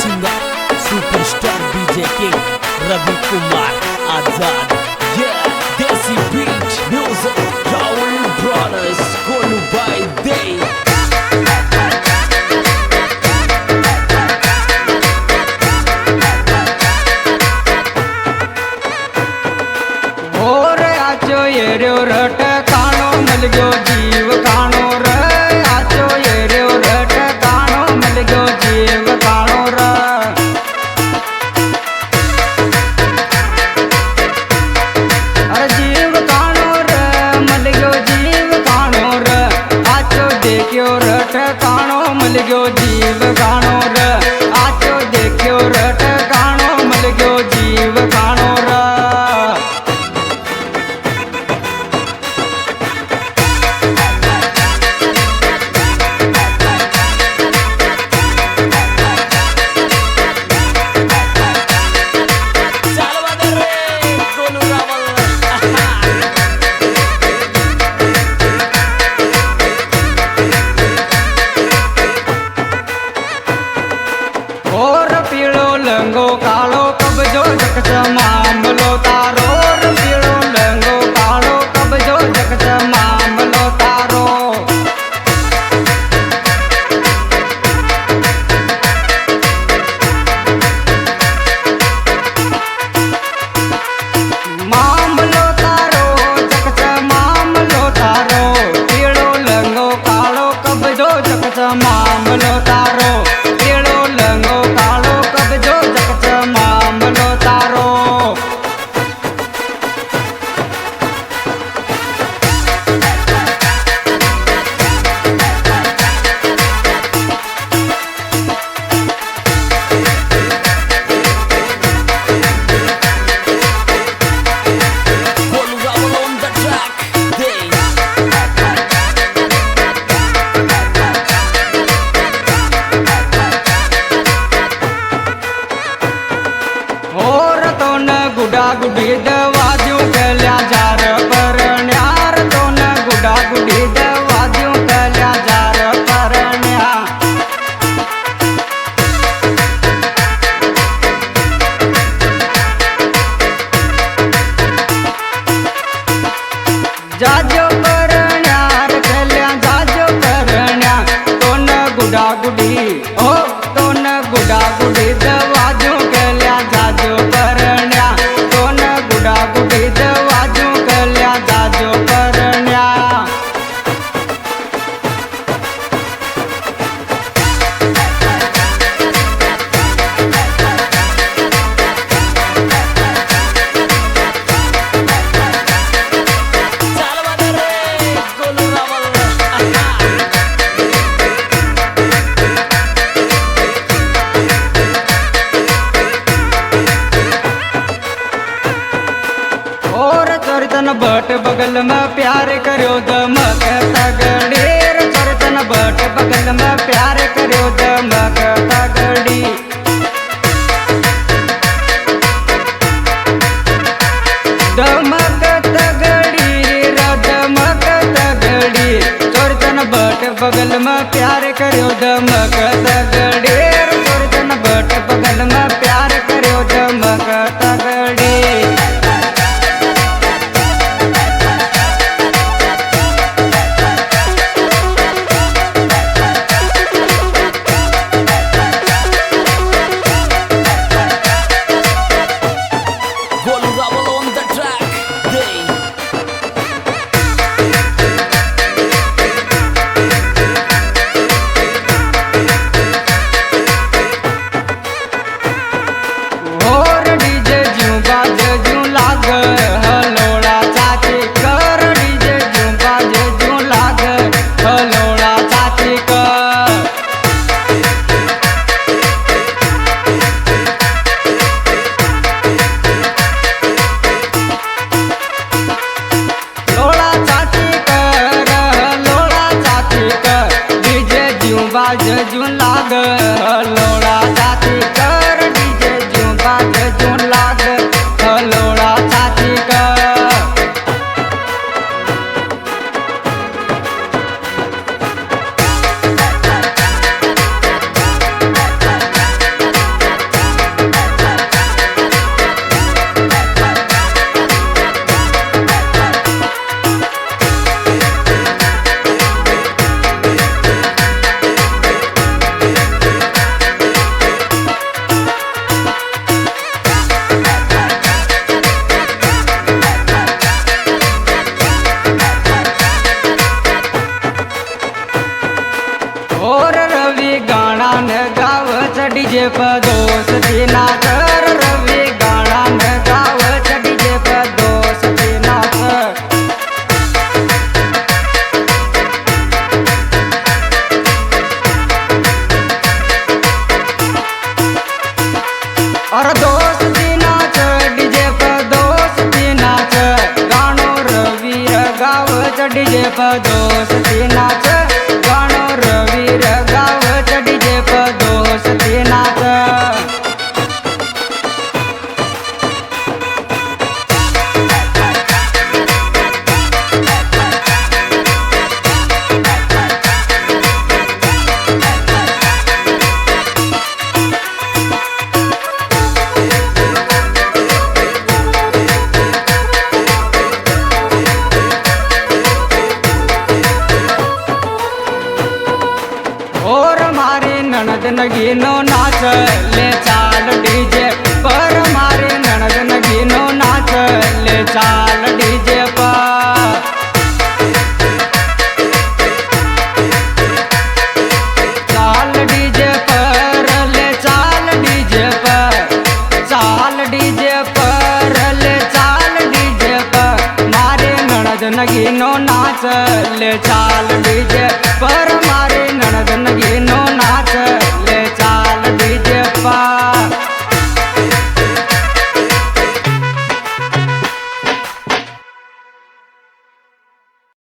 Singer superstar DJ king Ravi Kumar Azad. देसी beat music Rahul brothers कोलू by दे। रट काणो मिल गयो जीव काणो रे आचो ये रे रट काणो मिल गयो जीव काणो रे। अरे जीव काणो रे मिल गयो जीव काणो रे आचो देखियो रट काणो मिल गयो जीव काणो रे आचो देखियो रट काणो मिल गयो जीव काणो रे। लंगो कालो कबजो जगत मामलो तारो पीड़ो लंगो कालो कबजो जगत मामलो तारो। मामलो तारो जगत मामलो तारो पीड़ो लंगो कालो कबजो जगत मामलो तारो पीड़ो लंगो कालो कबजो जगत मामलो तारो। गुडा गुडी दवाजू कल्या जार पर न्यार तो न गुडा गुडी दवाजू कल्या जार पर न्या। जाजो पर न्यार कल्या जाजो पर न्या तो न गुडा गुडी ओ तो न गुडा गुडी दवाजू कल्या जाजो पर न्या तो न गुडा गुडी दवाजू कल्या जाजो पर न्या। चरतन भट बगल में प्यार करो दमक तगड़ेर चरतन भट बगल में प्यार करो दमक तगड़ी। दमक तगड़ी रे दमक तगड़ी चरतन भट बगल में प्यार करो दमक तगड़ेर चरतन भट बगल में प्यार करो दमक तगड़ी। बाज जून लाग लोड़ा चाची कर डीजे जूं बाज जून लाग लोड़ा चाची कर। और रवि गाणा न गावच डीजे पर दोस्ती नाच रवि गाणा न गावच डीजे पर दोस्ती नाच और दोस्ती नाच डीजे पर दोस्ती नाच गाणो रवि गावच डीजे पर दोस्ती नाच गाणो रवि गावच डीजे पर दोस्ती नाच और मारे ननद नगीनो नाच ले चाल डीजे पर मारे ननद नगीनो नाच ले चाल डीजे पर चाल डीजे पर ले चाल डीजे पर चाल डीजे पर ले चाल डीजे पर मारे ननद नगीनो नाच ले चाल डीजे